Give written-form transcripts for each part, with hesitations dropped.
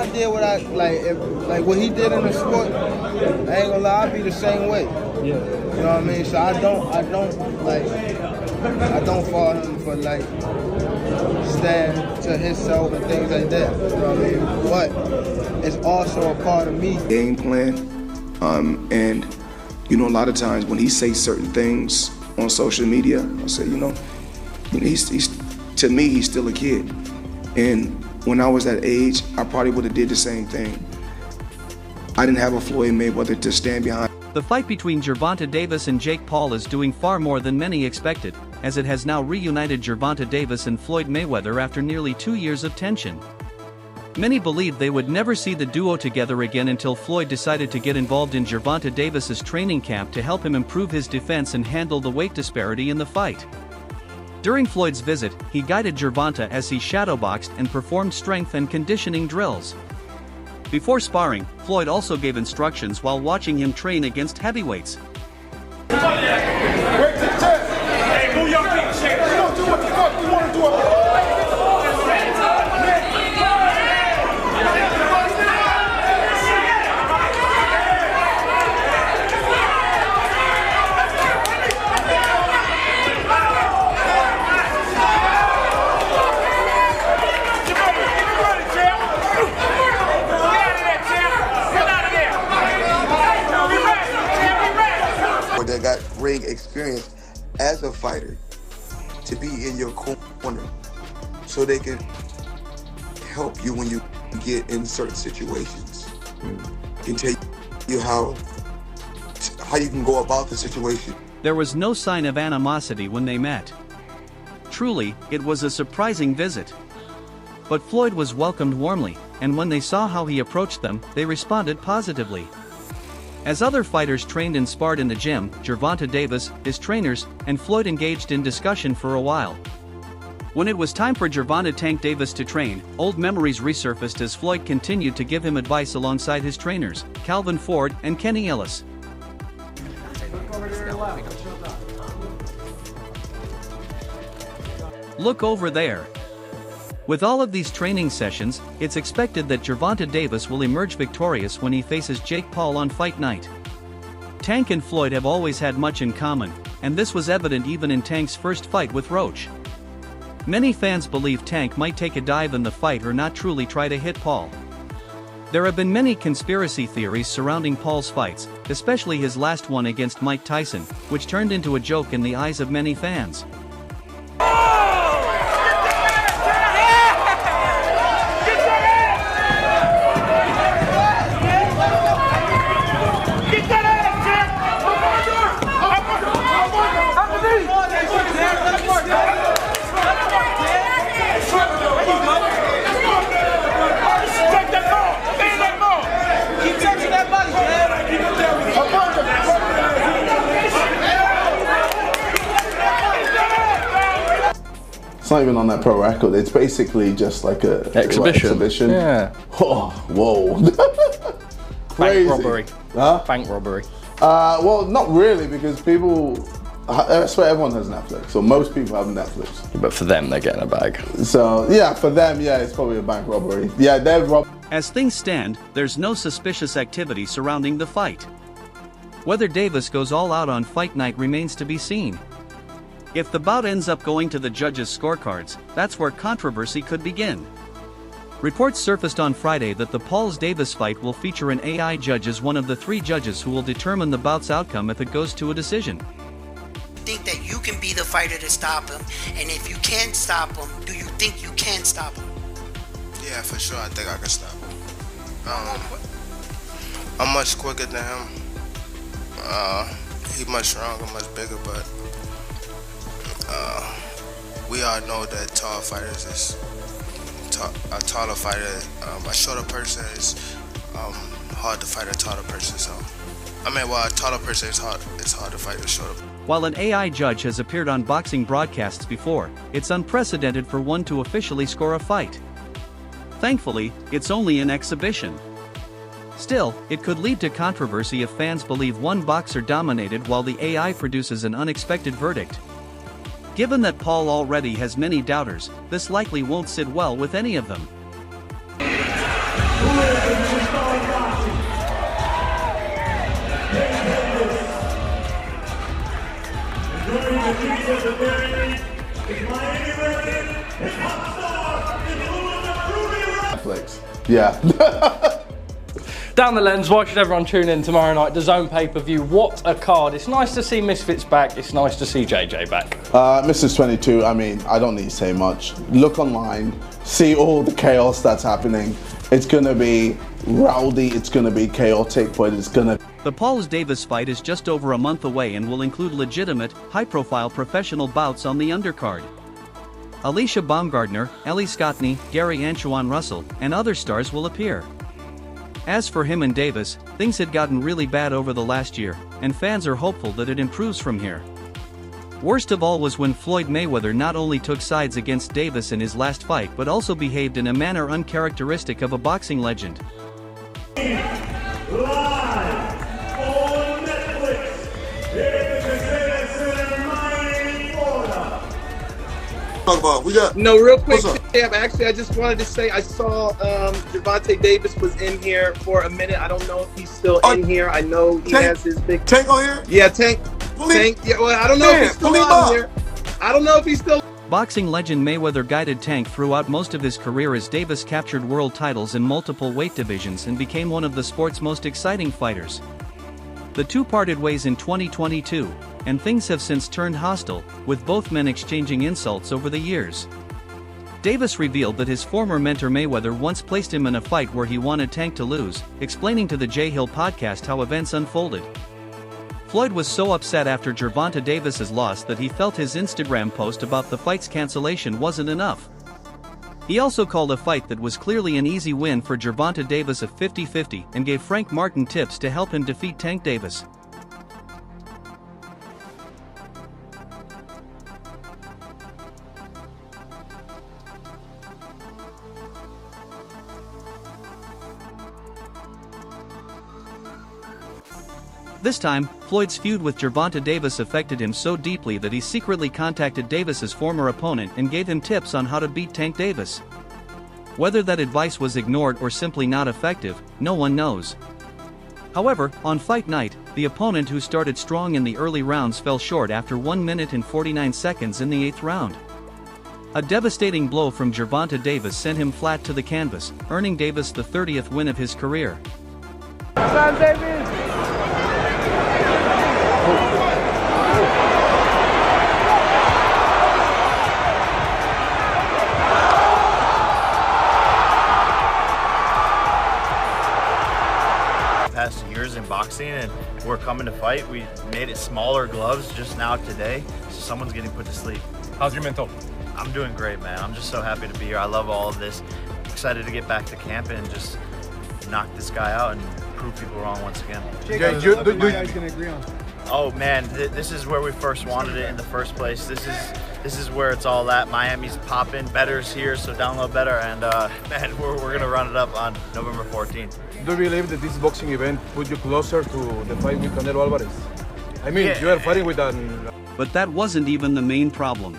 I did what I like, like what he did in the sport. I ain't gonna lie, I'd be the same way. Yeah. You know what I mean? So I don't fault him for like stand to himself and things like that. You know what I mean? But it's also a part of me. Game plan, and you know, a lot of times when he says certain things on social media, I say, you know, he's to me, he's still a kid. And when I was that age, I probably would have did the same thing. I didn't have a Floyd Mayweather to stand behind. The fight between Gervonta Davis and Jake Paul is doing far more than many expected, as it has now reunited Gervonta Davis and Floyd Mayweather after nearly 2 years of tension. Many believed they would never see the duo together again until Floyd decided to get involved in Gervonta Davis's training camp to help him improve his defense and handle the weight disparity in the fight. During Floyd's visit, he guided Gervonta as he shadowboxed and performed strength and conditioning drills. Before sparring, Floyd also gave instructions while watching him train against heavyweights. Hey, move your feet, shake. You don't do what the fuck you want to do. That got ring experience as a fighter to be in your corner so they can help you when you get in certain situations. Can tell you how you can go about the situation. There was no sign of animosity when they met. Truly, it was a surprising visit. But Floyd was welcomed warmly, and when they saw how he approached them, they responded positively. As other fighters trained and sparred in the gym, Gervonta Davis, his trainers, and Floyd engaged in discussion for a while. When it was time for Gervonta "Tank" Davis to train, old memories resurfaced as Floyd continued to give him advice alongside his trainers, Calvin Ford and Kenny Ellis. Look over there. With all of these training sessions, it's expected that Gervonta Davis will emerge victorious when he faces Jake Paul on fight night. Tank and Floyd have always had much in common, and this was evident even in Tank's first fight with Roach. Many fans believe Tank might take a dive in the fight or not truly try to hit Paul. There have been many conspiracy theories surrounding Paul's fights, especially his last one against Mike Tyson, which turned into a joke in the eyes of many fans. It's not even on that pro record. It's basically just like a exhibition. Yeah. Oh, whoa. Crazy. Bank robbery. Huh? Bank robbery. Well, not really, because people. I swear everyone has Netflix, so most people have Netflix. But for them, they're getting a bag. So yeah, for them, yeah, it's probably a bank robbery. Yeah, they've robbed. As things stand, there's no suspicious activity surrounding the fight. Whether Davis goes all out on fight night remains to be seen. If the bout ends up going to the judges' scorecards, that's where controversy could begin. Reports surfaced on Friday that the Pauls-Davis fight will feature an AI judge as one of the 3 judges who will determine the bout's outcome if it goes to a decision. Think that you can be the fighter to stop him, and if you can stop him, do you think you can stop him? Yeah, for sure, I think I can stop him. I'm much quicker than him. He's much stronger, much bigger, but we all know that tall fighters is a taller fighter. A shorter person is hard to fight a taller person. So, a taller person is hard. It's hard to fight a shorter. While an AI judge has appeared on boxing broadcasts before, it's unprecedented for one to officially score a fight. Thankfully, it's only an exhibition. Still, it could lead to controversy if fans believe one boxer dominated while the AI produces an unexpected verdict. Given that Paul already has many doubters, this likely won't sit well with any of them. Netflix. Yeah. Down the lens, why should everyone tune in tomorrow night? The Zone pay-per-view. What a card. It's nice to see Misfits back. It's nice to see JJ back. Mrs. 22, I mean, I don't need to say much. Look online, see all the chaos that's happening. It's gonna be rowdy, it's gonna be chaotic, but it's gonna... The Paul Davis fight is just over a month away and will include legitimate, high-profile professional bouts on the undercard. Alicia Baumgardner, Ellie Scottney, Gary Antoine Russell, and other stars will appear. As for him and Davis, things had gotten really bad over the last year, and fans are hopeful that it improves from here. Worst of all was when Floyd Mayweather not only took sides against Davis in his last fight but also behaved in a manner uncharacteristic of a boxing legend. We got No, real quick, Champ. Actually, I just wanted to say I saw Gervonta Davis was in here for a minute. I don't know if he's still in here. I know he has his big Tank on here. Yeah, Tank. Yeah, well, I don't know if he's still on here. I don't know if he's still. Boxing legend Mayweather guided Tank throughout most of his career as Davis captured world titles in multiple weight divisions and became one of the sport's most exciting fighters. The two parted ways in 2022, and things have since turned hostile, with both men exchanging insults over the years. Davis revealed that his former mentor Mayweather once placed him in a fight where he wanted Tank to lose, explaining to the Jay Hill podcast how events unfolded. Floyd was so upset after Gervonta Davis's loss that he felt his Instagram post about the fight's cancellation wasn't enough. He also called a fight that was clearly an easy win for Gervonta Davis a 50-50 and gave Frank Martin tips to help him defeat Tank Davis. This time, Floyd's feud with Gervonta Davis affected him so deeply that he secretly contacted Davis's former opponent and gave him tips on how to beat Tank Davis. Whether that advice was ignored or simply not effective, no one knows. However, on fight night, the opponent who started strong in the early rounds fell short after 1 minute and 49 seconds in the 8th round. A devastating blow from Gervonta Davis sent him flat to the canvas, earning Davis the 30th win of his career. Past years in boxing, and we're coming to fight. We made it smaller gloves just now today, so someone's getting put to sleep. How's your mental? I'm doing great, man. I'm just so happy to be here. I love all of this. Excited to get back to camp and just knock this guy out and prove people wrong once again. Oh man, this is where we first wanted it in the first place. This is where it's all at. Miami's popping, Better's here, so download Better, and man, we're gonna run it up on November 14th. Do you believe that this boxing event put you closer to the fight with Canelo Alvarez? I mean, Yeah. you are fighting with an... But that wasn't even the main problem.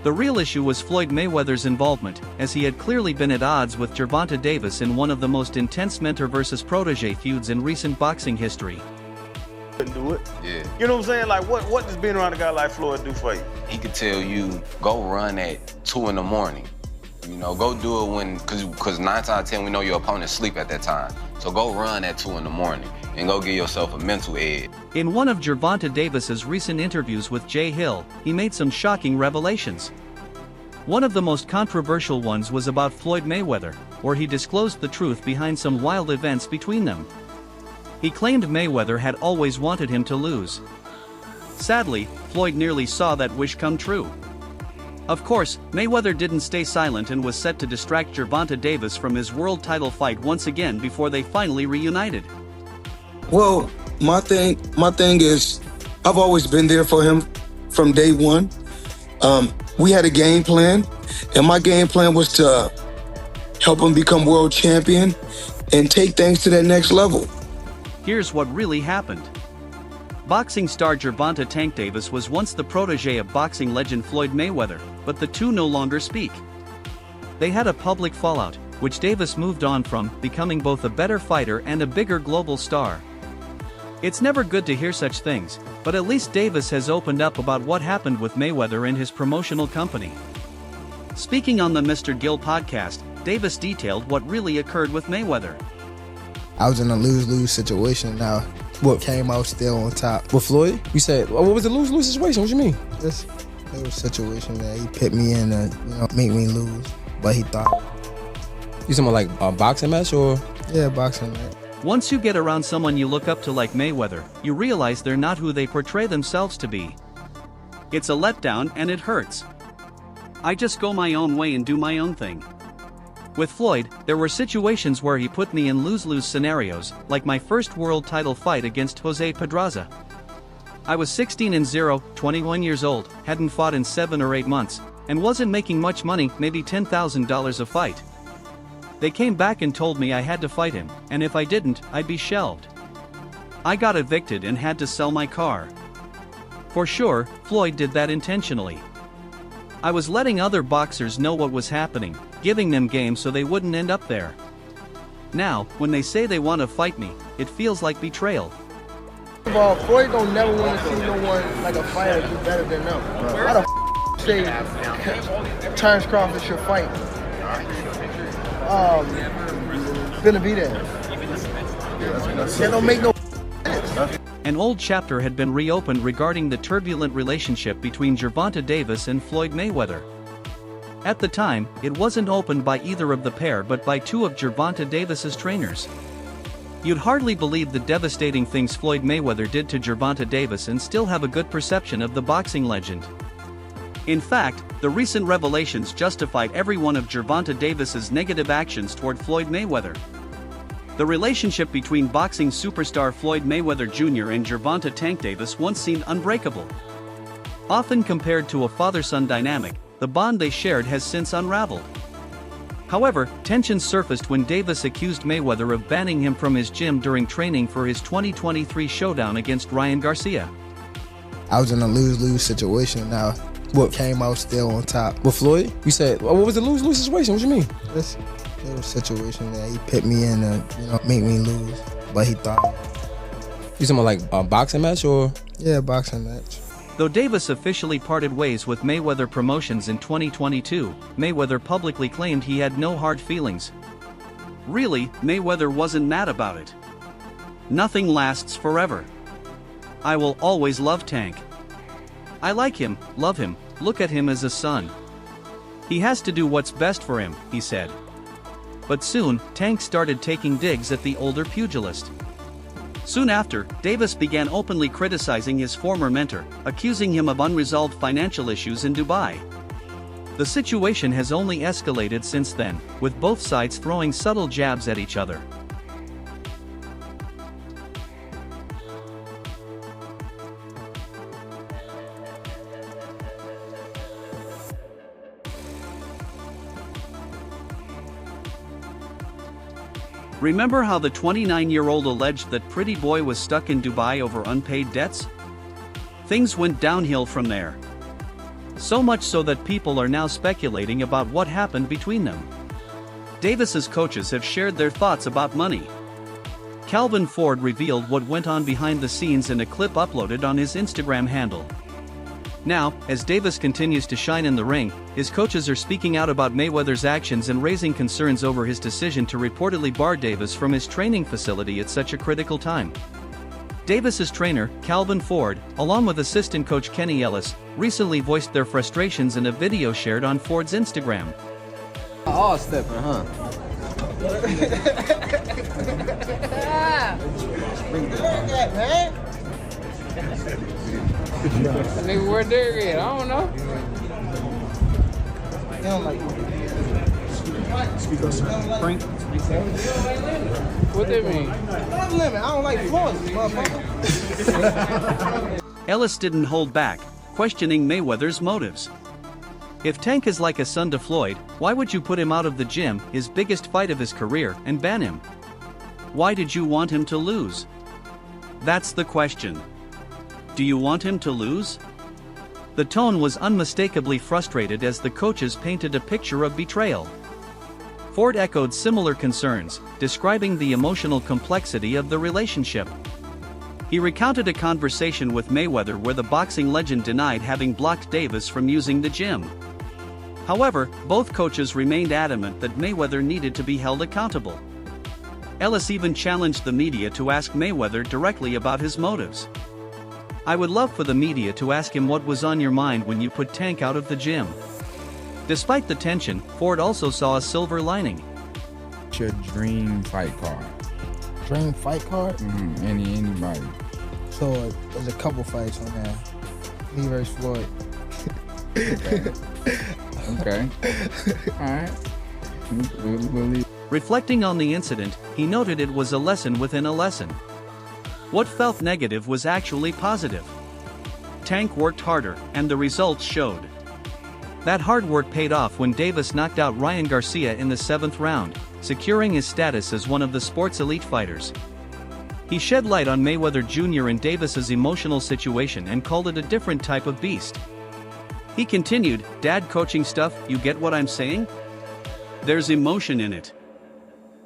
The real issue was Floyd Mayweather's involvement, as he had clearly been at odds with Gervonta Davis in one of the most intense mentor versus protege feuds in recent boxing history. Couldn't do it. Yeah. You know what I'm saying? Like, what does being around a guy like Floyd do for you? He could tell you, go run at 2 in the morning. You know, go do it when, cause 9 times out of 10, we know your opponent sleep at that time. So go run at 2 in the morning and go give yourself a mental edge. In one of Gervonta Davis's recent interviews with Jay Hill, he made some shocking revelations. One of the most controversial ones was about Floyd Mayweather, where he disclosed the truth behind some wild events between them. He claimed Mayweather had always wanted him to lose. Sadly, Floyd nearly saw that wish come true. Of course, Mayweather didn't stay silent and was set to distract Gervonta Davis from his world title fight once again before they finally reunited. Well, my thing is, I've always been there for him from day one. We had a game plan, and my game plan was to help him become world champion and take things to that next level. Here's what really happened. Boxing star Gervonta Tank Davis was once the protege of boxing legend Floyd Mayweather, but the two no longer speak. They had a public fallout, which Davis moved on from, becoming both a better fighter and a bigger global star. It's never good to hear such things, but at least Davis has opened up about what happened with Mayweather and his promotional company. Speaking on the Mr. Gill podcast, Davis detailed what really occurred with Mayweather. I was in a lose-lose situation. Now, what came out still on top. With Floyd? You said, what was the lose-lose situation? What you mean? It was a situation that he put me in to, make me lose, but he thought. You talking about like a boxing match or? Yeah, boxing match. Once you get around someone you look up to like Mayweather, you realize they're not who they portray themselves to be. It's a letdown and it hurts. I just go my own way and do my own thing. With Floyd, there were situations where he put me in lose-lose scenarios, like my first world title fight against Jose Pedraza. I was 16-0, 21 years old, hadn't fought in 7 or 8 months, and wasn't making much money, maybe $10,000 a fight. They came back and told me I had to fight him, and if I didn't, I'd be shelved. I got evicted and had to sell my car. For sure, Floyd did that intentionally. I was letting other boxers know what was happening, giving them game so they wouldn't end up there. Now, when they say they want to fight me, it feels like betrayal. First of all, Floyd don't never want to see no one like a fighter do better than them. How the say Terrence Crawford should fight? Benavidez. They don't make no sense. An old chapter had been reopened regarding the turbulent relationship between Gervonta Davis and Floyd Mayweather. At the time, it wasn't opened by either of the pair but by 2 of Gervonta Davis's trainers. You'd hardly believe the devastating things Floyd Mayweather did to Gervonta Davis and still have a good perception of the boxing legend. In fact, the recent revelations justified every one of Gervonta Davis's negative actions toward Floyd Mayweather. The relationship between boxing superstar Floyd Mayweather Jr. and Gervonta "Tank" Davis once seemed unbreakable. Often compared to a father-son dynamic, the bond they shared has since unraveled. However, tensions surfaced when Davis accused Mayweather of banning him from his gym during training for his 2023 showdown against Ryan Garcia. I was in a lose-lose situation. Now, what came out still on top. With Floyd? You said, what was the lose-lose situation? What you mean? It was a situation that he put me in to, make me lose, but he thought. You talking about like a boxing match or? Yeah, boxing match. Though Davis officially parted ways with Mayweather Promotions in 2022, Mayweather publicly claimed he had no hard feelings. Really, Mayweather wasn't mad about it. Nothing lasts forever. I will always love Tank. I like him, love him, look at him as a son. He has to do what's best for him, he said. But soon, Tank started taking digs at the older pugilist. Soon after, Davis began openly criticizing his former mentor, accusing him of unresolved financial issues in Dubai. The situation has only escalated since then, with both sides throwing subtle jabs at each other. Remember how the 29-year-old alleged that Pretty Boy was stuck in Dubai over unpaid debts? Things went downhill from there. So much so that people are now speculating about what happened between them. Davis's coaches have shared their thoughts about money. Calvin Ford revealed what went on behind the scenes in a clip uploaded on his Instagram handle. Now, as Davis continues to shine in the ring, his coaches are speaking out about Mayweather's actions and raising concerns over his decision to reportedly bar Davis from his training facility at such a critical time. Davis's trainer, Calvin Ford, along with assistant coach Kenny Ellis, recently voiced their frustrations in a video shared on Ford's Instagram. All stepping, huh? Nigga, where Derek at? I don't know. They don't like Speak up, sir. Frank. What that mean? I'm living. I don't like Floyd, motherfucker. Ellis didn't hold back, questioning Mayweather's motives. If Tank is like a son to Floyd, why would you put him out of the gym, his biggest fight of his career, and ban him? Why did you want him to lose? That's the question. Do you want him to lose? The tone was unmistakably frustrated as the coaches painted a picture of betrayal. Ford echoed similar concerns, describing the emotional complexity of the relationship. He recounted a conversation with Mayweather where the boxing legend denied having blocked Davis from using the gym. However, both coaches remained adamant that Mayweather needed to be held accountable. Ellis even challenged the media to ask Mayweather directly about his motives. "I would love for the media to ask him what was on your mind when you put Tank out of the gym." Despite the tension, Ford also saw a silver lining. What's your dream fight card? Dream fight card? Anybody. So there's a couple fights on there. Me versus Floyd. Okay. Alright. We'll leave. Reflecting on the incident, he noted it was a lesson within a lesson. What felt negative was actually positive. Tank worked harder, and the results showed. That hard work paid off when Davis knocked out Ryan Garcia in the 7th round, securing his status as one of the sport's elite fighters. He shed light on Mayweather Jr. and Davis's emotional situation and called it a different type of beast. He continued, "Dad coaching stuff, you get what I'm saying? There's emotion in it.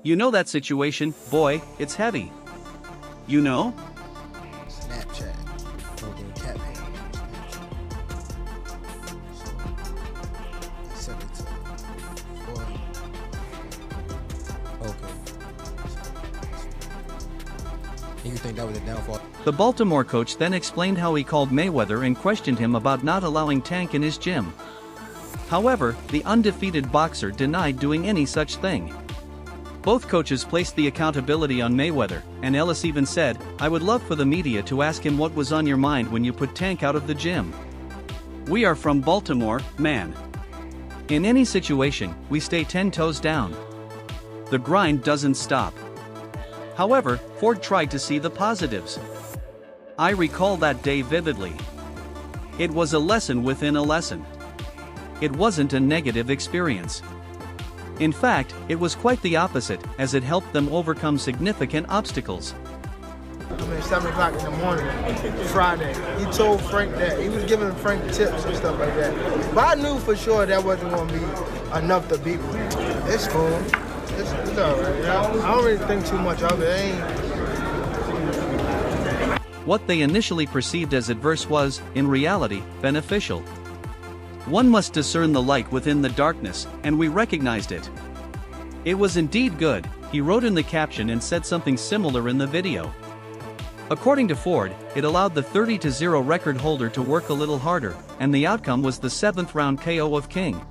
You know that situation, boy, it's heavy. You know?" Snapchat. For the cat page. So, send it to Floyd. Okay. And you think that was a downfall? The Baltimore coach then explained how he called Mayweather and questioned him about not allowing Tank in his gym. However, the undefeated boxer denied doing any such thing. Both coaches placed the accountability on Mayweather, and Ellis even said, "I would love for the media to ask him what was on your mind when you put Tank out of the gym. We are from Baltimore, man. In any situation, we stay 10 toes down. The grind doesn't stop." However, Ford tried to see the positives. "I recall that day vividly. It was a lesson within a lesson. It wasn't a negative experience. In fact, it was quite the opposite, as it helped them overcome significant obstacles." I mean, 7 o'clock in the morning, Friday. He told Frank that. He was giving Frank tips and stuff like that. But I knew for sure that wasn't going to be enough to beat me. It's cool. It's all right. I don't really think too much of it. What they initially perceived as adverse was, in reality, beneficial. One must discern the light within the darkness, and we recognized it. "It was indeed good," he wrote in the caption and said something similar in the video. According to Ford, it allowed the 30-0 record holder to work a little harder, and the outcome was the 7th round KO of King.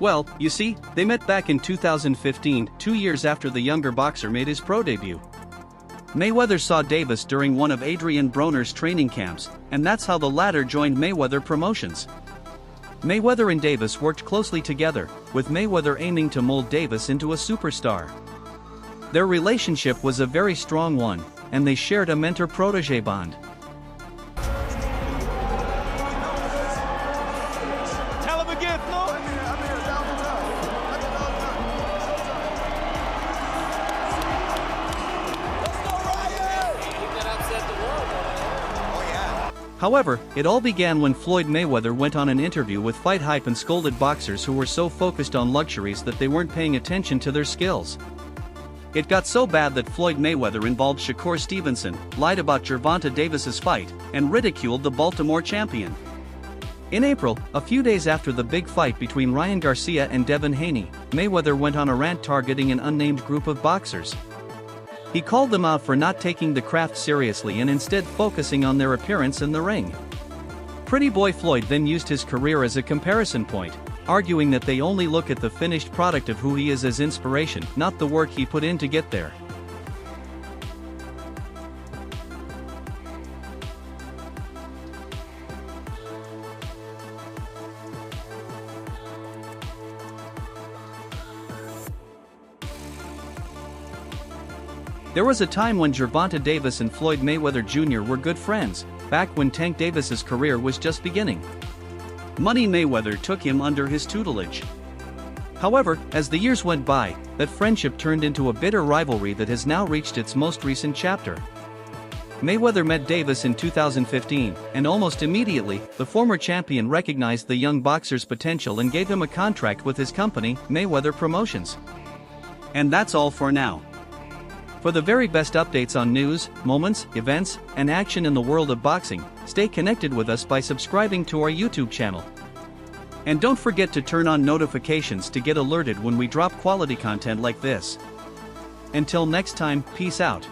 Well, you see, they met back in 2015, 2 years after the younger boxer made his pro debut. Mayweather saw Davis during one of Adrian Broner's training camps, and that's how the latter joined Mayweather Promotions. Mayweather and Davis worked closely together, with Mayweather aiming to mold Davis into a superstar. Their relationship was a very strong one, and they shared a mentor-protege bond. Tell him again, Floyd. However, it all began when Floyd Mayweather went on an interview with Fight Hype and scolded boxers who were so focused on luxuries that they weren't paying attention to their skills. It got so bad that Floyd Mayweather involved Shakur Stevenson, lied about Gervonta Davis's fight, and ridiculed the Baltimore champion. In April, a few days after the big fight between Ryan Garcia and Devin Haney, Mayweather went on a rant targeting an unnamed group of boxers. He called them out for not taking the craft seriously and instead focusing on their appearance in the ring. Pretty Boy Floyd then used his career as a comparison point, arguing that they only look at the finished product of who he is as inspiration, not the work he put in to get there. There was a time when Gervonta Davis and Floyd Mayweather Jr. were good friends, back when Tank Davis's career was just beginning. Money Mayweather took him under his tutelage. However, as the years went by, that friendship turned into a bitter rivalry that has now reached its most recent chapter. Mayweather met Davis in 2015, and almost immediately, the former champion recognized the young boxer's potential and gave him a contract with his company, Mayweather Promotions. And that's all for now. For the very best updates on news, moments, events, and action in the world of boxing, stay connected with us by subscribing to our YouTube channel. And don't forget to turn on notifications to get alerted when we drop quality content like this. Until next time, peace out.